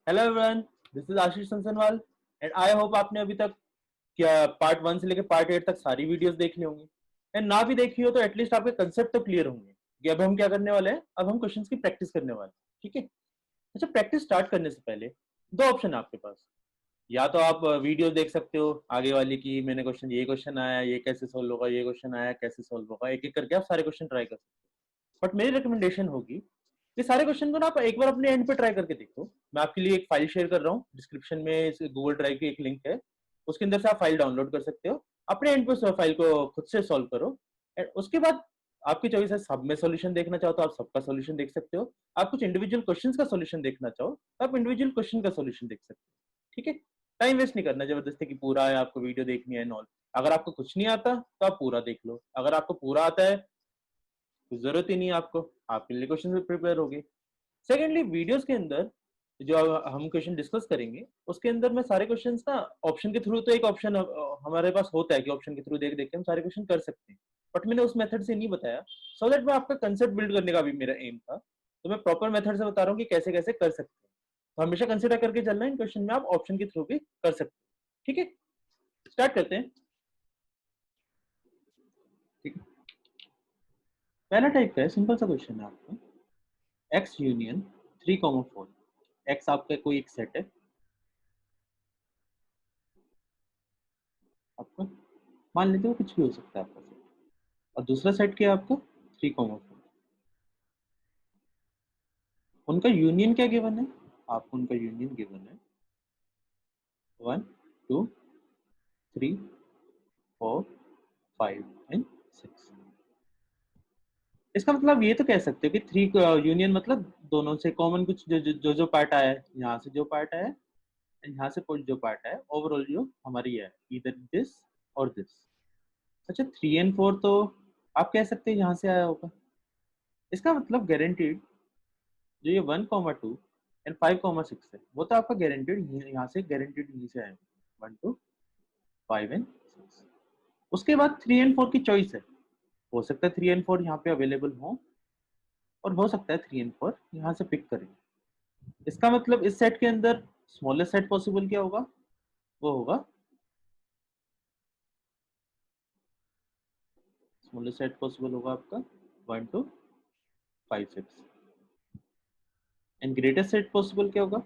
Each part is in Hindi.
Hello everyone, this is Ashish Sansanwal and I hope आपने अभी तक क्या पार्ट 1 से लेकर पार्ट 8 तक सारी वीडियोस देख ली होंगी। एंड ना भी देखी हो तो एटलीस्ट आपके कंसेप्ट तो क्लियर होंगे कि अब हम क्या करने वाले हैं। अब हम क्वेश्चंस की प्रैक्टिस करने वाले हैं, ठीक है। अच्छा, प्रैक्टिस स्टार्ट करने से पहले दो ऑप्शन है आपके पास। या तो आप वीडियो देख सकते हो आगे वाली की, मैंने ये क्वेश्चन आया, ये कैसे सोल्व होगा, ये क्वेश्चन आया कैसे सोल्व होगा, एक एक करके आप सारे क्वेश्चन ट्राई कर सकते हो। बट मेरी रिकमेंडेशन होगी ये सारे क्वेश्चन को ना आप एक बार अपने एंड पे ट्राई करके देखो। मैं आपके लिए एक फाइल शेयर कर रहा हूँ, डिस्क्रिप्शन में गूगल ड्राइव की एक लिंक है, उसके अंदर से आप फाइल डाउनलोड कर सकते हो। अपने एंड पे फाइल को खुद से सॉल्व करो एंड उसके बाद आपकी चॉइस है। सब में सोल्यूशन देखना चाहो तो आप सबका सोल्यूशन देख सकते हो। आप कुछ इंडिविजुअल क्वेश्चंस का सोल्यूशन देखना चाहो तो आप इंडिविजुअल क्वेश्चन का सोल्यूशन देख सकते हो, ठीक है। टाइम वेस्ट नहीं करना जबरदस्ती की पूरा है आपको वीडियो देखनी है नॉल। अगर आपको कुछ नहीं आता तो आप पूरा देख लो, अगर आपको पूरा आता है तो जरूरत ही नहीं है आपको, आपके लिए क्वेश्चन प्रिपेयर होगी। सेकेंडली, वीडियोस के अंदर जो हम क्वेश्चन डिस्कस करेंगे उसके अंदर मैं सारे क्वेश्चंस ना ऑप्शन के थ्रू, तो एक ऑप्शन हमारे पास होता है कि ऑप्शन के थ्रू देख देख के हम सारे क्वेश्चन कर सकते हैं। बट मैंने उस मेथड से नहीं बताया, सो दैट मैं आपका कंसेप्ट बिल्ड करने का भी मेरा एम था। तो मैं प्रॉपर मेथड से बता रहा हूँ कि कैसे कैसे कर सकते हैं। तो हमेशा कंसिडर करके चलना है, इन क्वेश्चन में आप ऑप्शन के थ्रू भी कर सकते हैं, ठीक है। स्टार्ट करते हैं, ठीक है। पहला टाइप का है, सिंपल सा क्वेश्चन है आपका। X union 3,4। एक्स आपका कोई एक सेट है आपका, मान लेते हो कुछ भी हो सकता है आपका सेट। और दूसरा सेट क्या है आपका 3,4। उनका यूनियन क्या गिवन है, आपको उनका यूनियन गिवन है 1 2 3 4 5 एंड 6। इसका मतलब ये तो कह सकते हो कि थ्री यूनियन मतलब दोनों से कॉमन कुछ जो पार्ट आया है, यहाँ से जो पार्ट आया है यहाँ से जो पार्ट आया है, ओवरऑल जो हमारी है इधर दिस और दिस। अच्छा, 3 और 4 तो आप कह सकते हैं यहाँ से आया होगा। इसका मतलब गारंटीड जो ये 1,2 एंड 5,6 है वो तो आपका गारंटीड यहाँ से, गारंटीड यहीं से आएगा 1 2 5 एंड 6। उसके बाद 3 और 4 की चॉइस है, हो सकता है 3 और 4 यहाँ पे अवेलेबल हो और हो सकता है 3 और 4 यहाँ से पिक करें। इसका मतलब इस सेट के अंदर स्मॉलेस्ट सेट पॉसिबल क्या होगा, वो होगा स्मॉलेस्ट सेट पॉसिबल होगा आपका 1 2 5 6 एंड ग्रेटेस्ट सेट पॉसिबल क्या होगा,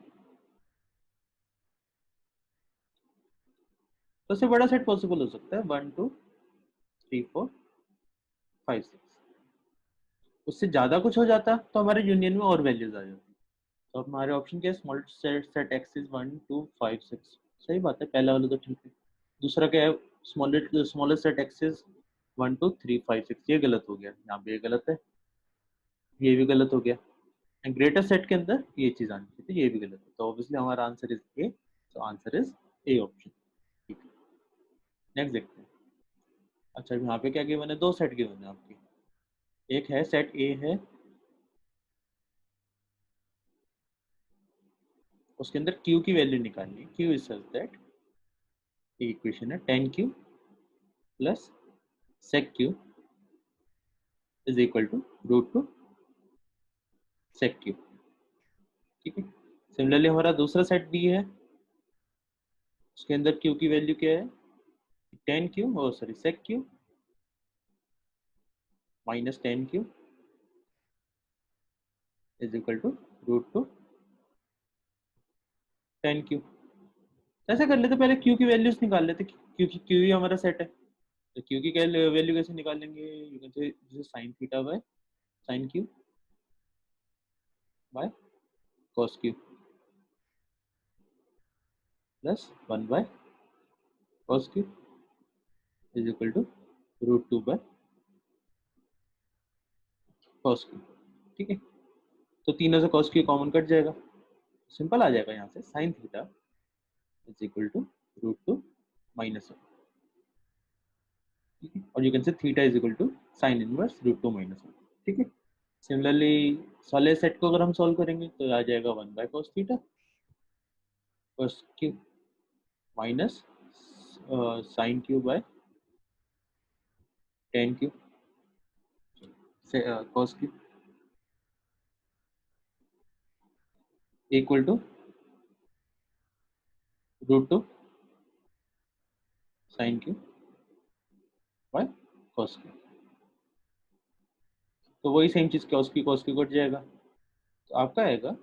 सबसे बड़ा सेट पॉसिबल हो सकता है 1 2 3 4 5 6। उससे ज्यादा कुछ हो जाता तो हमारे यूनियन में और वैल्यूज आ जाती। तो हमारे ऑप्शन क्या है, small set set x is 1 2 5 6। सही बात है, पहला वाला तो ठीक है। दूसरा क्या है, स्मॉलेस्ट सेट एक्स इज 1 2 3 5 6। ये गलत हो गया, यहाँ पे ये गलत है, ये भी गलत हो गया। एंड ग्रेटर सेट के अंदर ये चीज आनी चाहिए, तो ये भी गलत है। तो ऑब्वियसली हमारा आंसर इज ए। तो आंसर इज ए ऑप्शन, ठीक है। नेक्स्ट देखते हैं। अच्छा, यहाँ पे क्या गिवन है, दो सेट गिवन है आपकी। एक है सेट ए है, उसके अंदर क्यू की वैल्यू निकालनी है। Q is such that, equation है 10Q plus sec Q is equal to √2 sec Q, ठीक है। सिमिलरली हमारा दूसरा सेट डी है, उसके अंदर Q की वैल्यू क्या है 10Q, और sorry sec Q minus 10Q is equal to √2 10Q। ऐसा कर लेते, पहले Q की वैल्यूज निकाल लेते क्योंकि Q ही हमारा सेट है। तो Q की वैल्यू कैसे निकालेंगे, you can say this sin theta by sin Q by cos Q plus 1 by cos Q is equal to √2 by cos Q, ठीक है। तो तीनों से cos Q कॉमन कट जाएगा, सिंपल आ जाएगा यहाँ से sin theta is equal to √2 minus 1, ठीक है। और you can say theta is equal to sin inverse √2 minus 1, ठीक है। सिमिलरली सॉलिड सेट को अगर हम सॉल्व करेंगे तो आ जाएगा 1 by cos theta cos Q minus sin Q by 10Q से cos Q equal to root two sine Q by cos Q. तो वही सेम चीज कॉस क्यू कट जाएगा, तो आपका आएगा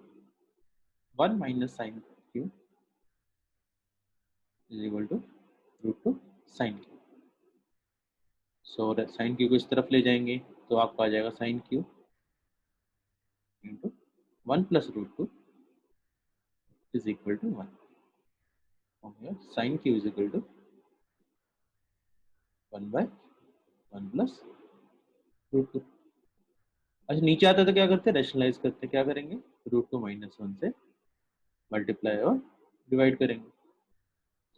1 minus sine Q is equal to root two sine Q. So sine Q को इस तरफ ले जाएंगे तो आपका आ जाएगा sine Q into 1 plus root two is equal to 1। Sine Q is equal to 1 by 1 plus root two. अच्छा नीचे आता तो क्या करते, रेशनलाइज करते, क्या करेंगे, रूट टू माइनस 1 से मल्टीप्लाई और डिवाइड करेंगे।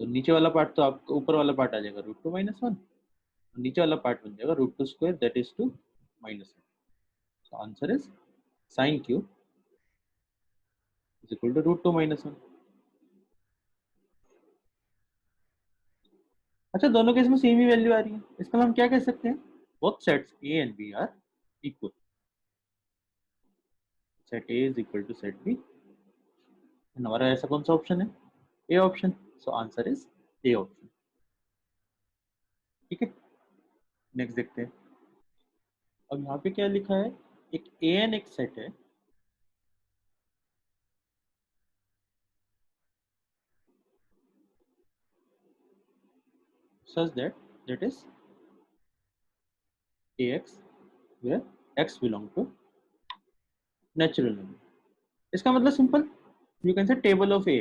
तो नीचे वाला पार्ट तो आपका, ऊपर वाला पार्ट आ जाएगा रूट टू माइनस 1, नीचे वाला पार्ट बन जाएगा root two square that is two minus 1। So answer is sine Q is equal to root two minus 1। अच्छा दोनों केस में सेम ही वैल्यू आ रही है, इसका हम क्या कह सकते हैं, both sets A and B are equal. Set A is equal to set B, हमारा ऐसा कौन सा ऑप्शन है, A option. So answer is A option. ठीक है, नेक्स्ट देखते हैं। अब यहाँ पे क्या लिखा है, एक ए एन एक सेट है such that is ax where x belong to natural number। इसका मतलब simple, you can say table of A,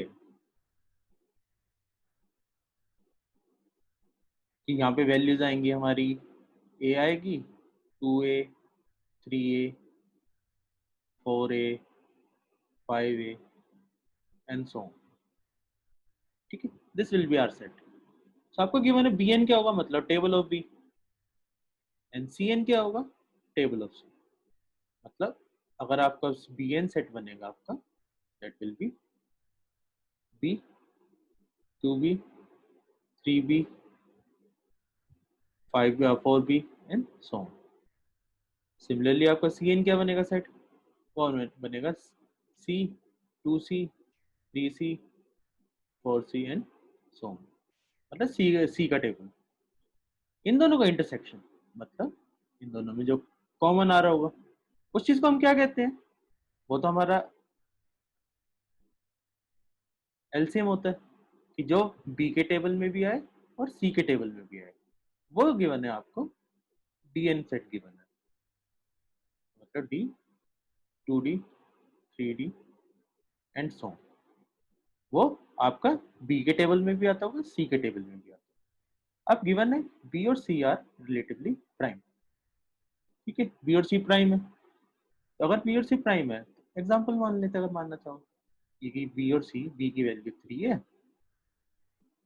कि यहाँ पे वैल्यूज आएंगी हमारी, ए आएगी 2a 3a 4a 5a and so on. ठीक है, this will be our set. So आपको गिवन है bn क्या होगा, मतलब table of b, and cn क्या होगा, टेबल ऑफ c। मतलब अगर आपका bn सेट बनेगा आपका, that will B b 2b 3b 5 4b and so on. Similarly आपका cn क्या बनेगा सेट, कौन बनेगा, c 2c 3c 4c and so on, मतलब सी का टेबल, इन दोनों का इंटरसेक्शन, मतलब इन दोनों में जो कॉमन आ रहा होगा उस चीज को हम क्या कहते हैं, वो तो हमारा एलसीएम होता है, कि जो बी के टेबल में भी आए और सी के टेबल में भी आए, वो गिवन है आपको डीएन सेट गिवन है, मतलब D 2d 3d and so, वो आपका बी के टेबल में भी आता होगा, सी के टेबल में भी आता होगा। अब गिवन है बी और सी आर रिलेटिवली प्राइम। ठीक है, बी और सी प्राइम है, तो अगर बी और सी प्राइम है, एग्जांपल मान लेते हैं, अगर मानना चाहो कि बी और सी, बी की वैल्यू 3 है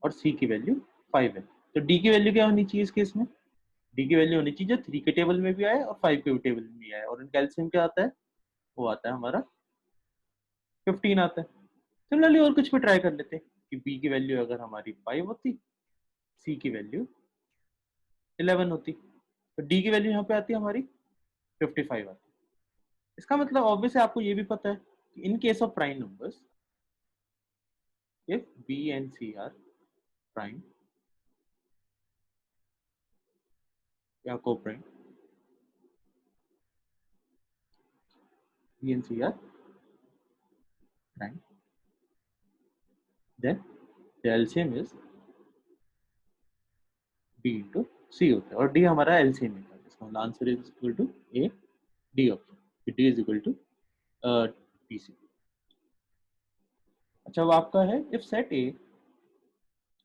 और सी की वैल्यू 5 है, तो डी की वैल्यू क्या होनी चाहिए इस केस में, डी की वैल्यू होनी चाहिए जो 3 के टेबल में भी आए और 5 के टेबल में भी आए, और इनका एलसीएम क्या आता है, वो आता है हमारा 15 आता है। सिमिलरली और कुछ भी ट्राई कर लेते हैं, कि बी की वैल्यू अगर हमारी 5 होती, सी की वैल्यू 11 होती, तो डी की वैल्यू यहाँ पे आती है हमारी 55 आती। इसका मतलब ऑब्वियसली आपको ये भी पता है कि in case of prime numbers, if B and C are prime या coprime, B and C are prime, then the LCM is B into C होता है, और D हमारा LCM है, इसका मतलब answer is equal to A D option, D is equal to DC। अच्छा वो आपका है, if set A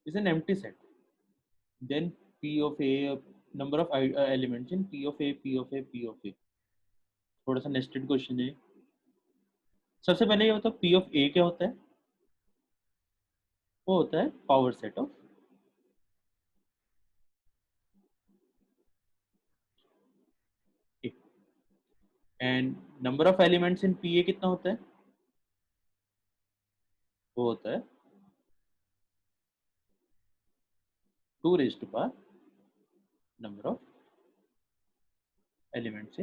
is an empty set, then P of A, number of elements in P of A P of A P of A। थोड़ा सा नेस्टेड क्वेश्चन है। सबसे पहले ये बताओ P of A क्या होता है, वो होता है power set of A, and number of elements in P A कितना होता है, वो होता है 2 raised to power number of elements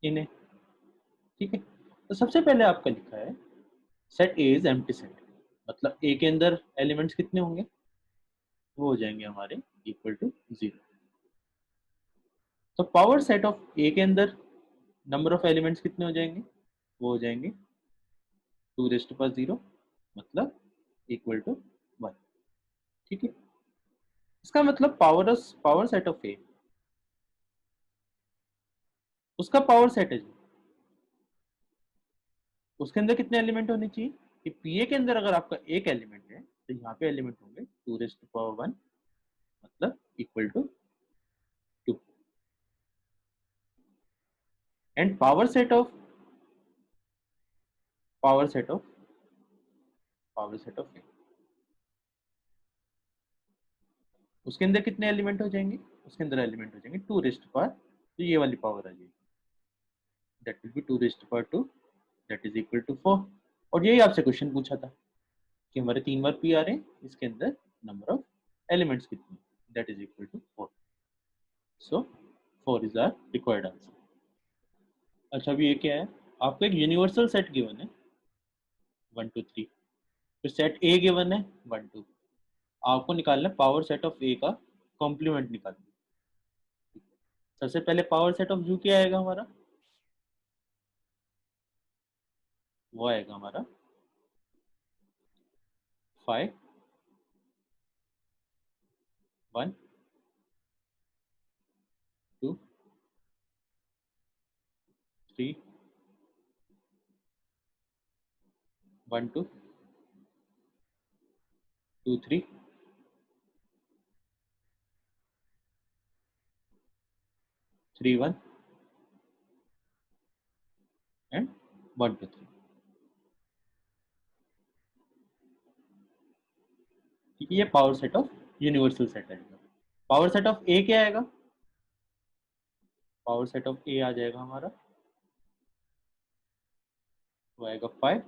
in A। ठीक है, तो सबसे पहले आपका लिखा है set A is empty set, मतलब ए के अंदर एलिमेंट्स कितने होंगे, वो हो जाएंगे हमारे इक्वल टू 0। तो पावर सेट ऑफ ए के अंदर नंबर ऑफ एलिमेंट्स कितने हो जाएंगे, वो हो जाएंगे 2⁻0, मतलब इक्वल टू 1। ठीक है, इसका मतलब पावर सेट ऑफ ए, उसका पावर सेट है जी, उसके अंदर कितने एलिमेंट होने चाहिए, कि पी ए के अंदर अगर आपका एक एलिमेंट है तो यहाँ पे एलिमेंट होंगे 2⁻1, मतलब equal to 2। And power set of A, उसके अंदर कितने एलिमेंट हो जाएंगे, उसके अंदर एलिमेंट हो जाएंगे 2 तो ये वाली पावर आ जाएगी, that will be 2 that is equal to 4। और यही आपसे क्वेश्चन पूछा था कि हमारे 3 बार पी आ रहे हैं, इसके अंदर नंबर ऑफ एलिमेंट्स कितने, that is equal to 4। So 4 is our required answer. अच्छा, अभी ये क्या है, आपको एक यूनिवर्सल सेट गिवन है 1 2 3, फिर सेट ए गिवन है 1 2, आपको निकालना है पावर सेट ऑफ ए का कॉम्प्लीमेंट निकालना। सबसे पहले पावर सेट ऑफ यू क्या आएगा हमारा, वो आएगा हमारा 5 1 2 3 1 2 2 3 3 1 एंड 1 2 3। ठीक है, ये power set of universal set आएगा। पावर सेट ऑफ ए क्या आएगा, पावर सेट ऑफ ए आ जाएगा हमारा, वो आएगा 5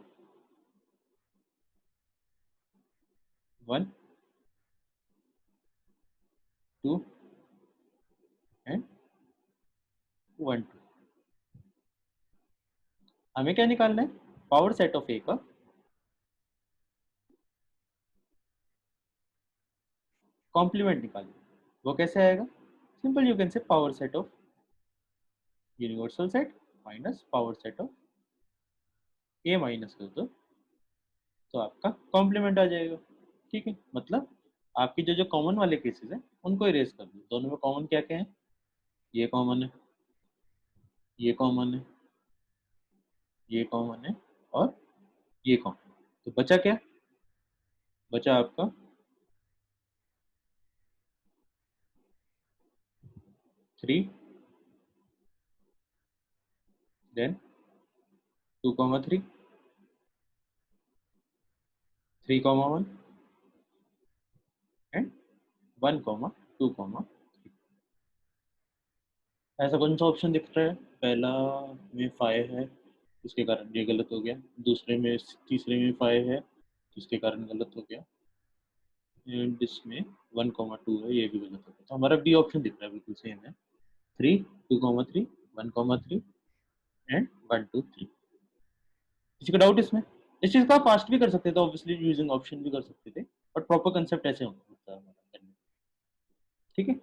1 2 एंड 1 2। हमें क्या निकालना है, पावर सेट ऑफ ए का कॉम्प्लीमेंट निकालना है। वो कैसे आएगा, सिंपल, यू कैन से power set of universal set minus power set of A minus कर दो, तो आपका कॉम्प्लीमेंट आ जाएगा। ठीक है, मतलब आपकी जो जो कॉमन वाले केसेस हैं उनको इरेज कर दो। दोनों में कॉमन क्या क्या है, ये कॉमन है, ये कॉमन है, ये कॉमन है, और ये कॉमन। तो बचा क्या, बचा आपका 3 देन 2 3 3 1 एंड 1 2 3। ऐसा कौन सा ऑप्शन दिख रहा है, पहला में 5 है, इसके कारण ये गलत हो गया, दूसरे में तीसरे में 5 है, जिसके कारण गलत हो गया, एंड इसमें 1 2 है, ये भी गलत हो गया। तो हमारा डी ऑप्शन दिख रहा है बिल्कुल सेम है, 3 2 3 1 3 एंड 1 2 3। किसी का डाउट इसमें, इस चीज का आप फास्ट भी कर सकते थे, ऑब्वियसली यूजिंग ऑप्शन भी कर सकते थे, बट प्रॉपर कंसेप्ट ऐसे होता है हमारा करने। ठीक है,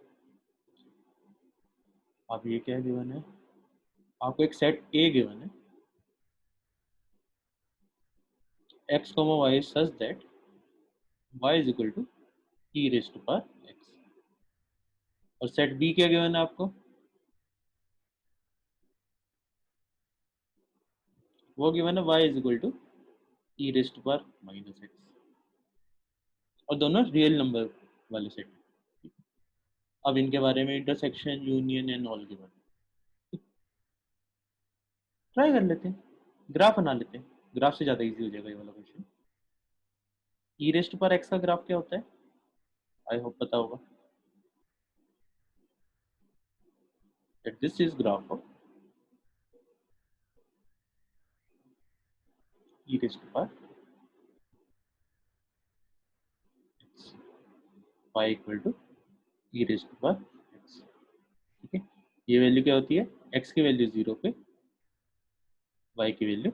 अब ये क्या गिवन है, आपको एक सेट ए गिवन है x, y such that y is equal to e raised to power x, और सेट बी क्या गिवन है आपको, वो गिवन है y is equal to e raised to power minus x, और दोनों रियल नंबर वाले सेट। अब इनके बारे में इंटरसेक्शन यूनियन एंड ऑल के बारे में ट्राई कर लेते हैं, ग्राफ बना लेते हैं, ग्राफ से ज्यादा इजी हो जाएगा ये वाला क्वेश्चन। ई रेस्ट पर एक्स का ग्राफ क्या होता है, आई होप पता होगा, that this is graph of e raised to power x, y equal to e raised to power x। ठीक है, ये वैल्यू क्या होती है, x की वैल्यू 0 पे, y की वैल्यू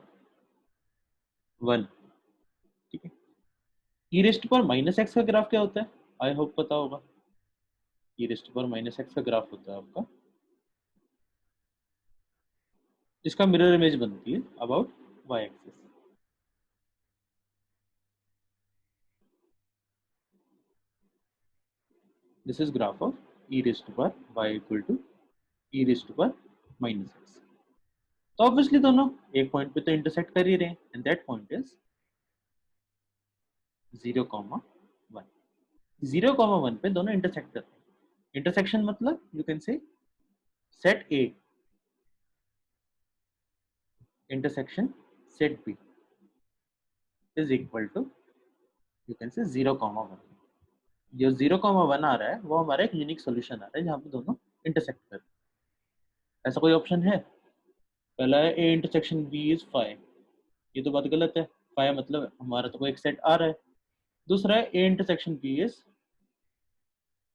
1, ई रेस्ट पर माइनस एक्स का ग्राफ क्या होता है? आई होप पता होगा। ई रेस्ट पर माइनस एक्स का ग्राफ होता है आपका, जिसका मिरर इमेज बनती है about y axis. This is graph of e rest पर y equal to e rest पर माइनस एक्स। तो ऑब्वियसली दोनों एक पॉइंट पे तो इंटरसेक्ट कर ही रहे हैं, एंड दैट पॉइंट इज 0,1। 0,1 पे दोनों इंटरसेक्ट करते हैं। इंटरसेक्शन मतलब you can say set A intersection set B is equal to you can say 0,1। जो 0,1 आ रहा है वो हमारा एक यूनिक सोल्यूशन आ रहा है जहाँ पे दोनों इंटरसेक्ट कर रहे हैं। ऐसा कोई ऑप्शन है? पहला है ए इंटरसेक्शन बी इज 5, ये तो बात गलत है। 5 मतलब हमारा तो कोई एक सेट आ रहा है। दूसरा है A intersection B is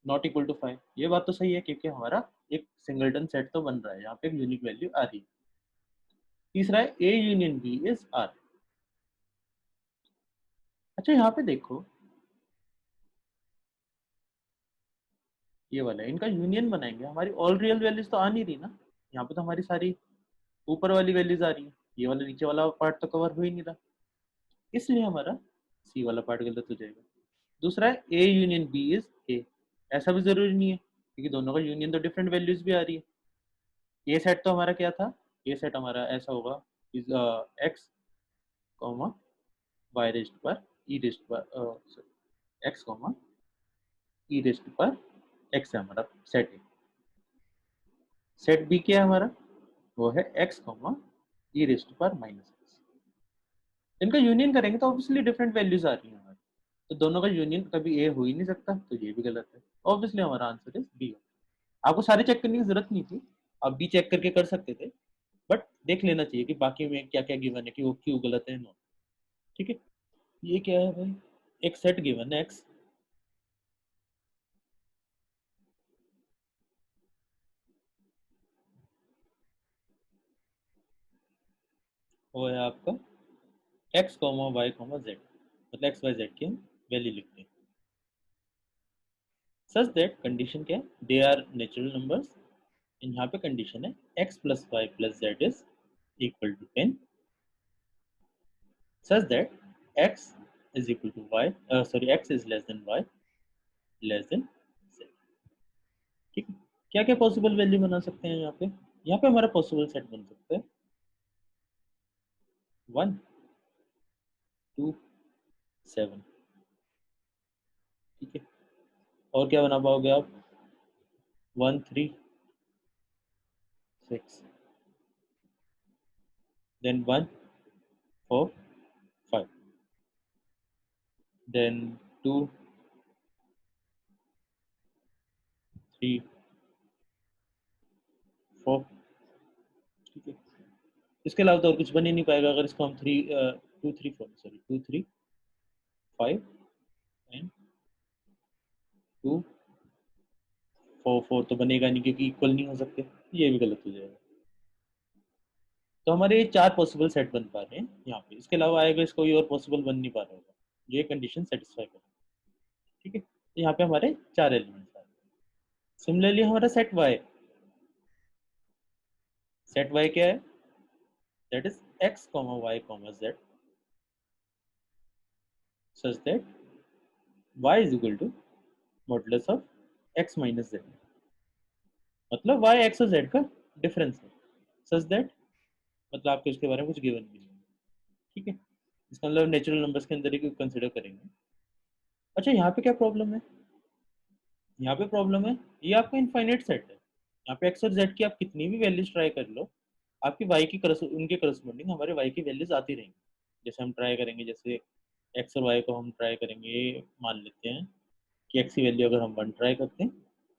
not equal to 5, ये बात तो सही है क्योंकि हमारा एक सिंगलटन सेट तो बन रहा है, यहाँ पे एक यूनिक वैल्यू आ रही है। तीसरा है A union B is R. अच्छा यहाँ पे देखो, ये वाला है, इनका यूनियन बनाएंगे, हमारी ऑल रियल वैल्यूज तो आ नहीं रही ना। यहाँ पे तो हमारी सारी ऊपर वाली वैल्यूज आ रही है, ये वाला नीचे वाला पार्ट तो कवर हो ही नहीं रहा, इसलिए हमारा सी वाला पार्ट गलत हो जाएगा। दूसरा है A union B is A, ऐसा भी जरूरी नहीं है क्योंकि दोनों का यूनियन तो डिफरेंट वैल्यूज भी आ रही है। ए सेट तो हमारा क्या था? ए सेट हमारा ऐसा होगा is X comma Y rest पर ई रेस्ट पर एक्स कॉमा ई रेस्ट पर एक्स है हमारा सेट ए। सेट बी क्या है हमारा? वो है एक्स कॉमा ई रेस्ट पर माइनस एक्स। इनका यूनियन करेंगे तो ऑब्वियसली डिफरेंट वैल्यूज आ रही है हमारी, तो दोनों का यूनियन कभी ए हो ही नहीं सकता, तो ये भी गलत है। ऑब्वियसली हमारा आंसर इज बी। आपको सारे चेक करने की जरूरत नहीं थी, आप बी चेक करके कर सकते थे, बट देख लेना चाहिए कि बाकी में क्या क्या गिवन है कि वो क्यों गलत है, नो। ठीक है, ये क्या है भाई? एक सेट गिवन है एक्स, वो है आपका X comma Y comma Z, मतलब एक्स वाई जेड की हम वैल्यू लिखते हैं सच दैट, कंडीशन क्या है? They are natural numbers. यहाँ पे कंडीशन है X plus Y plus Z is equal to 10 such that x is equal to y, sorry, x is less than y less than z। ठीक है, क्या क्या पॉसिबल वैल्यू बना सकते हैं यहाँ पे? यहाँ पे हमारा पॉसिबल सेट बन सकता है 1 2 7। ठीक है, और क्या बना पाओगे आप? 1 3 6, देन 1 4 5, देन 2 3 4। ठीक है, इसके अलावा तो और कुछ बन ही नहीं पाएगा अगर इसको हम 2 3 4 सॉरी 2 3 5 एंड 2 4 4 तो बनेगा नहीं क्योंकि इक्वल नहीं हो सकते, ये भी गलत हो जाएगा। तो हमारे ये चार पॉसिबल सेट बन पा रहे हैं यहाँ पे, इसके अलावा आएगा इसको कोई और पॉसिबल बन नहीं पा रहा होगा ये कंडीशन सेटिस्फाई करे। ठीक है, तो यहाँ पे हमारे चार एलिमेंट्स आ रहे हैं। सिमिलरली हमारा सेट वाई क्या है? That is X comma Y comma Z such that Y is equal to modulus of X minus Z, मतलब वाई एक्स और जेड का डिफरेंस है सच दैट, मतलब आपको इसके बारे में कुछ गिवन भी नहीं है। ठीक है, इसका मतलब नेचुरल नंबर्स के अंदर ही कंसिडर करेंगे। अच्छा यहाँ पे क्या प्रॉब्लम है? यहाँ पे प्रॉब्लम है, ये आपका इनफाइनाइट सेट है, यहाँ पे एक्स और जेड की आप कितनी भी वैल्यूज ट्राई कर लो, आपकी वाई की उनके करस्पॉन्डिंग हमारे वाई की वैल्यूज आती रहेंगी। जैसे हम ट्राई करेंगे, जैसे एक्स और वाई को हम ट्राई करेंगे, मान लेते हैं कि एक्स की वैल्यू अगर हम 1 ट्राई करते हैं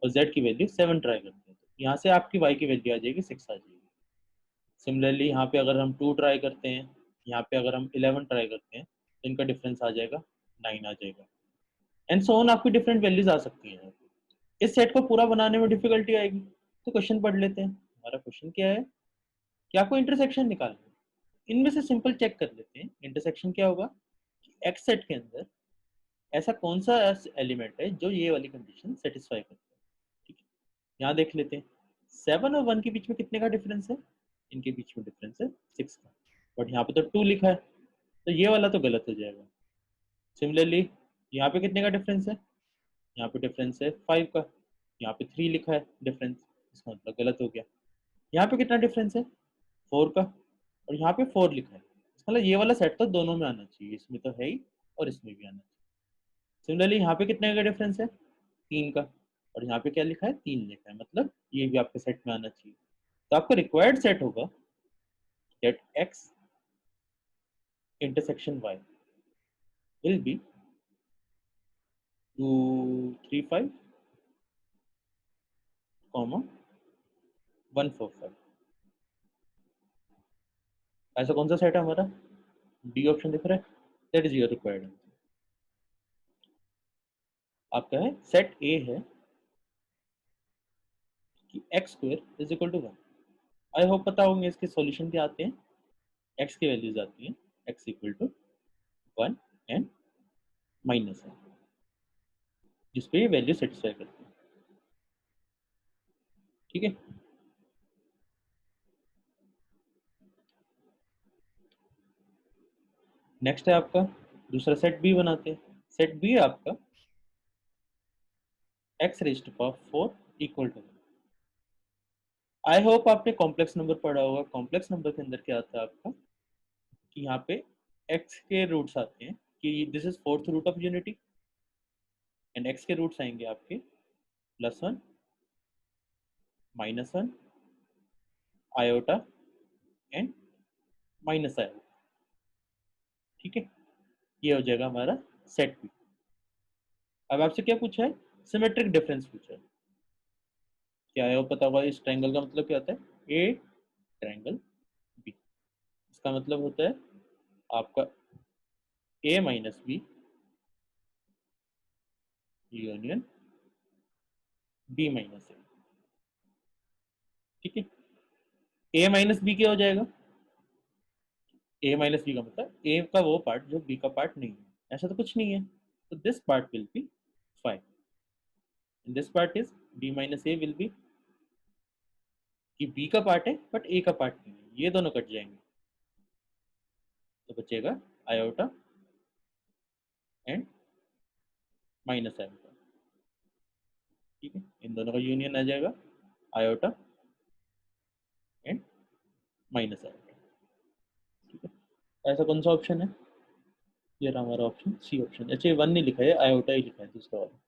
और जेड की वैल्यू 7 ट्राई करते हैं, तो यहाँ से आपकी वाई की वैल्यू आ जाएगी 6 आ जाएगी। सिमिलरली यहाँ पे अगर हम 2 ट्राई करते हैं, यहाँ पे अगर हम 11 ट्राई करते हैं, तो इनका डिफरेंस आ जाएगा 9 आ जाएगा, एंड सो ऑन, आपकी डिफरेंट वैल्यूज आ सकती हैं। इस सेट को पूरा बनाने में डिफिकल्टी आएगी, तो क्वेश्चन पढ़ लेते हैं। हमारा क्वेश्चन क्या है कि आपको इंटरसेक्शन निकालना है। इनमें से सिंपल चेक कर लेते हैं इंटरसेक्शन क्या होगा। एक्स सेट के अंदर ऐसा कौन सा एलिमेंट है जो ये वाली कंडीशन सेटिस्फाई करता है। ठीक है, यहाँ देख लेते हैं 7 और 1 के बीच में कितने का डिफरेंस है, इनके बीच में डिफरेंस है 6 का, बट यहाँ पे तो 2 लिखा है, तो ये वाला तो गलत हो जाएगा। सिमिलरली यहाँ पे कितने का डिफरेंस है, यहाँ पे डिफरेंस है 5 का, यहाँ पे 3 लिखा है डिफरेंस, इसका मतलब गलत हो गया। यहाँ पे कितना डिफरेंस है 4 का, और यहाँ पे 4 लिखा है, इसका मतलब ये वाला सेट तो दोनों में आना चाहिए, इसमें तो है ही और इसमें भी आना चाहिए। सिमिलरली यहाँ पे कितने का डिफरेंस है 3 का, और यहाँ पे क्या लिखा है 3 लिखा है, मतलब ये भी आपके सेट में आना चाहिए। तो आपका रिक्वायर्ड सेट होगा that x intersection y will be 2 3 5 comma 1 4 5। ऐसा कौन सा सेट है हमारा, डी ऑप्शन दिख रहा है, that is your required answer. आपका है सेट ए है कि X square is equal to 1। I hope पता होंगे इसके सॉल्यूशन क्या आते हैं, एक्स की वैल्यूज आती हैं X equal to 1 and minus है, जिसपे ये वैल्यू सेटिस्फाई करती है। ठीक है, नेक्स्ट है आपका दूसरा सेट बी बनाते हैं। सेट बी है आपका X raised to power 4 equal to, I hope आपने कॉम्प्लेक्स नंबर पढ़ा होगा। कॉम्प्लेक्स नंबर के अंदर क्या आता है आपका कि यहाँ पे x के रूट्स आते हैं कि this is fourth root of unity, and x के रूट्स आएंगे आपके +1 -1 आयोटा एंड माइनस आयोटा। ठीक है, ये हो जाएगा हमारा सेट बी। अब आपसे क्या पूछा है, सिमेट्रिक डिफरेंस पूछा है। क्या है वो पता होगा, इस ट्रायंगल का मतलब क्या होता है, ए ट्रायंगल बी, इसका मतलब होता है आपका A minus B union B minus A. ठीक है, ए माइनस बी क्या हो जाएगा, ए माइनस बी का मतलब ए का वो पार्ट जो बी का पार्ट नहीं है, ऐसा तो कुछ नहीं है, तो this part will be 5 and this part is B minus A will be, कि बी का पार्ट है बट ए का पार्ट नहीं है, ये दोनों कट जाएंगे, तो बचेगा आयोटा एंड माइनस आयोटा। ठीक है, इन दोनों का यूनियन आ जाएगा आयोटा एंड माइनस आयोटा। ठीक है, ऐसा कौन सा ऑप्शन है, ये रहा हमारा ऑप्शन सी ऑप्शन। अच्छा, ये 1 नहीं लिखा है, आयोटा ही लिखा है दूसरा वाला।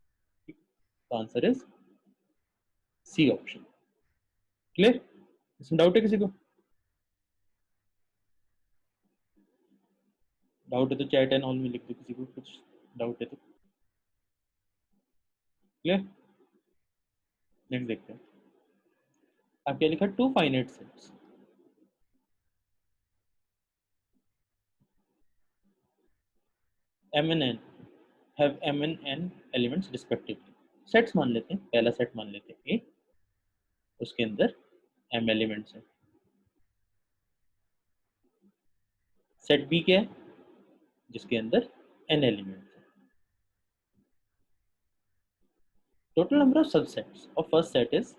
ठीक, तो answer is C option. Clear, इसमें डाउट है किसी को, डाउट है तो चैट एंड ऑल में लिख दो, किसी को कुछ डाउट है तो। क्लियर, नेक्स्ट देखते हैं। आप क्या लिखा, two finite sets m and n have m and n elements respectively। Sets मान लेते हैं, पहला सेट मान लेते हैं ए, उसके अंदर m एलिमेंट्स हैं। सेट बी क्या है, जिसके अंदर n एलिमेंट्स हैं। Total number of subsets of first set is,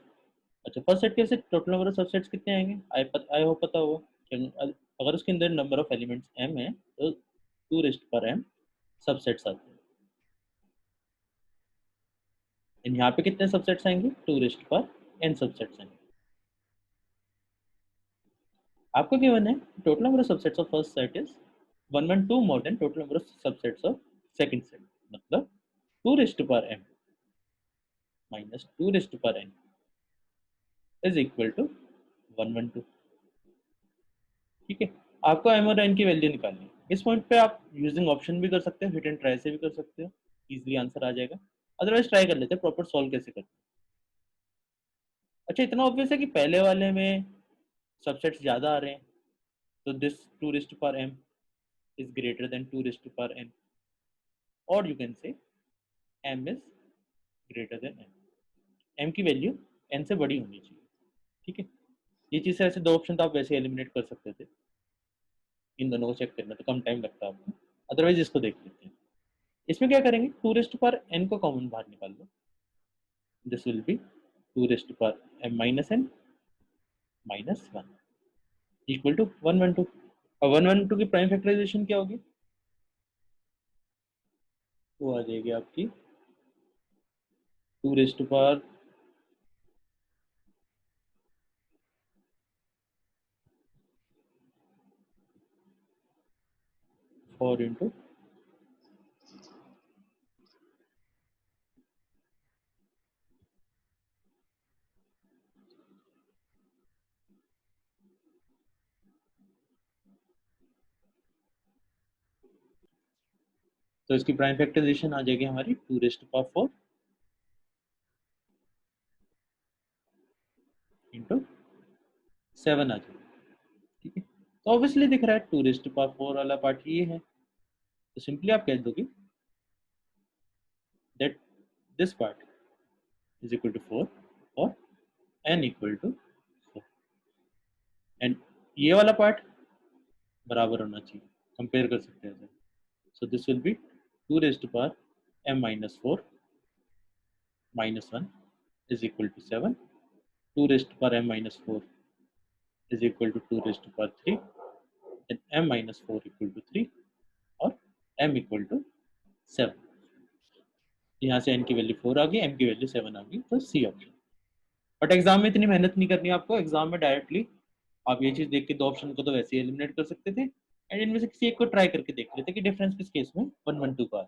अच्छा फर्स्ट सेट के से टोटल नंबर ऑफ सबसेट्स कितने आएंगे, आई होप पता होगा कि अगर उसके अंदर नंबर ऑफ एलिमेंट्स m है तो 2m सबसेट्स आते हैं, एंड यहाँ पे कितने सबसेट्स आएंगे, 2n सबसेट्स आएंगे। आपको गिवन है total number of subsets of first set is 112 more than total number of subsets of second set, मतलब 2m minus 2n is equal to 112। ठीक है, आपको m और n की वैल्यू निकालनी है। इस पॉइंट पे आप यूजिंग ऑप्शन भी कर सकते हो, हिट एंड ट्राई से भी कर सकते हो, इजीली आंसर आ जाएगा। अदरवाइज ट्राई कर लेते हैं प्रॉपर सॉल्व कैसे करते हैं। अच्छा, इतना ऑब्वियस है कि पहले वाले में सबसेट्स ज्यादा आ रहे हैं, तो this 2m is greater than 2n, or you can say m is greater than n, m की वैल्यू n से बड़ी होनी चाहिए। ठीक है, ये चीज से ऐसे दो ऑप्शन तो आप वैसे एलिमिनेट कर सकते थे, इन दोनों को चेक करना तो कम टाइम लगता है आपको, अदरवाइज इसको देख लेते हैं। इसमें क्या करेंगे, 2 रेस्ट पर n को कॉमन बाहर निकाल लो, दिस विल बी 2 रेस्ट पर m minus n minus 1 equal to 112। और 112 की प्राइम फैक्टराइजेशन क्या होगी, वो आ जाएगी आपकी 2 रेस्ट पर 4 इंटू तो इसकी प्राइम फैक्टराइजेशन आ जाएगी हमारी 2 रेस्ट पावर 4 इंटू 7 आ जाएगी, ठीक है। तो ऑब्वियसली दिख रहा है 2 रेस्ट पावर 4 वाला पार्ट ये है, तो सिंपली आप कह दोगे that this part is equal to 4 और n इक्वल टू 4 एंड ये वाला पार्ट बराबर होना चाहिए, कंपेयर कर सकते हैं। So this will be 2 rest power m minus 4 minus 1 is equal to 7, 2 raised to power m minus 4 is equal to 2 raised to power 3, then m minus 4 equal to 3 और m equal to 7। यहाँ से n की वैल्यू 4 आ गई, m की वैल्यू 7 आ गई, तो सी ऑप्शन। बट एग्जाम में इतनी मेहनत नहीं करनी आपको, एग्जाम में डायरेक्टली आप ये चीज देख के 2 ऑप्शन को तो वैसे ही एलिमिनेट कर सकते थे, एंड इनमें से किसी एक को ट्राई करके देख लेते कि डिफरेंस किस केस में 112 का है,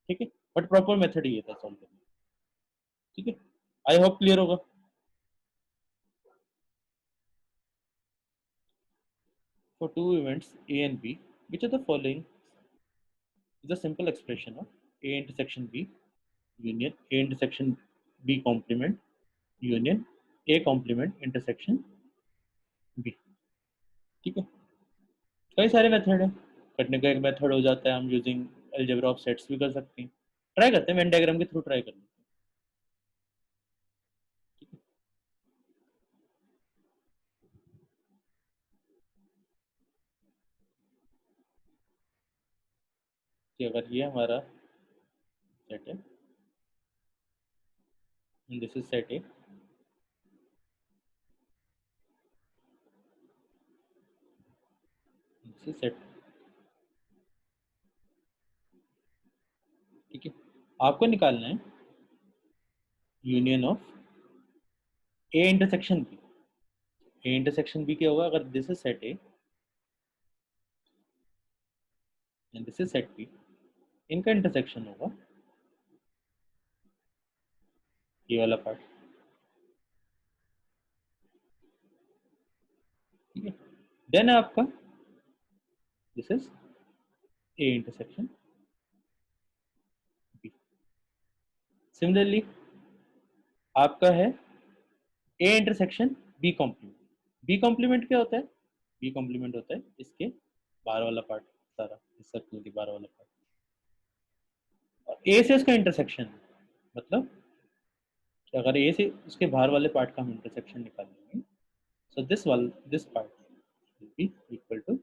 ठीक है। बट प्रॉपर मेथड ये था सॉल्व करने, ठीक है। आई होप क्लियर होगा। For two events A and B, which of the following is a simple expression of A intersection B union A intersection B complement union A complement intersection B, ठीक है। कई सारे मेथड है करने का, एक मेथड हो जाता है हम यूजिंग अलजेब्रा ऑफ सेट्स भी कर सकते हैं, ट्राई करते हैं वेन डायग्राम के थ्रू ट्राई कर लेते हैं, ठीक है। कि अगर ये हमारा सेट है, this is set A, this is set, ठीक है। आपको निकालना है union of A intersection B. A intersection B क्या होगा, अगर this is set A and this is set B, इनका इंटरसेक्शन होगा ये वाला पार्ट, ठीक है। देन आपका this is A intersection B. Similarly आपका है A intersection B complement. B complement क्या होता है, बी कॉम्प्लीमेंट होता है इसके बाहर वाला पार्ट, सारा इस सर्कल के बाहर वाला पार्ट, और ए से उसका इंटरसेक्शन, मतलब कि अगर ए से उसके बाहर वाले पार्ट का हम इंटरसेक्शन निकालेंगे, so this part will be equal to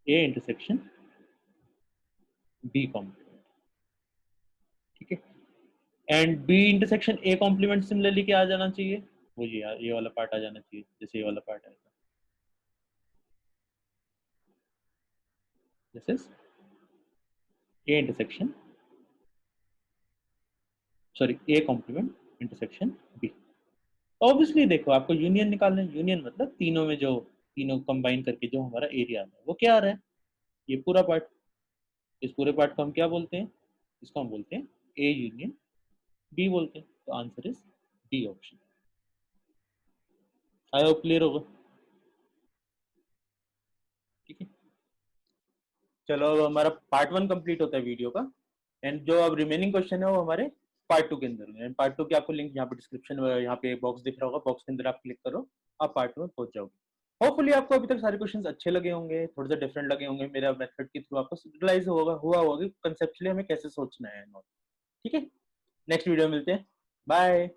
A intersection B complement, ठीक है। And B intersection A complement similarly क्या आ जाना चाहिए, वो ये वाला पार्ट आ जाना चाहिए, जैसे ये वाला पार्ट आएगा, this is A intersection sorry A complement intersection B. Obviously देखो आपको यूनियन निकालना है, यूनियन मतलब तीनों में जो तीनों कंबाइन करके जो हमारा एरिया है वो क्या आ रहा है, ये पूरा पार्ट। इस पूरे पार्ट को हम क्या बोलते हैं, इसको हम बोलते हैं ए यूनियन बी बोलते हैं, तो answer is D option. I hope clear होगा, ठीक है। चलो अब हमारा पार्ट 1 कंप्लीट होता है वीडियो का, एंड जो अब रिमेनिंग क्वेश्चन है वो हमारे पार्ट 2 के अंदर है। पार्ट 2 की आपको लिंक यहाँ पे डिस्क्रिप्शन, यहाँ पे बॉक्स दिख रहा होगा, बॉक्स के अंदर आप क्लिक करो, आप पार्ट 2 में पहुंच जाओगे। होपफुली आपको अभी तक सारे क्वेश्चंस अच्छे लगे होंगे, थोड़े से डिफरेंट लगे होंगे, मेरा मेथड के थ्रू आपको रियलाइज हुआ होगा कि कंसेप्चुअली हमें कैसे सोचना है, ठीक है। नेक्स्ट वीडियो में मिलते हैं, बाय।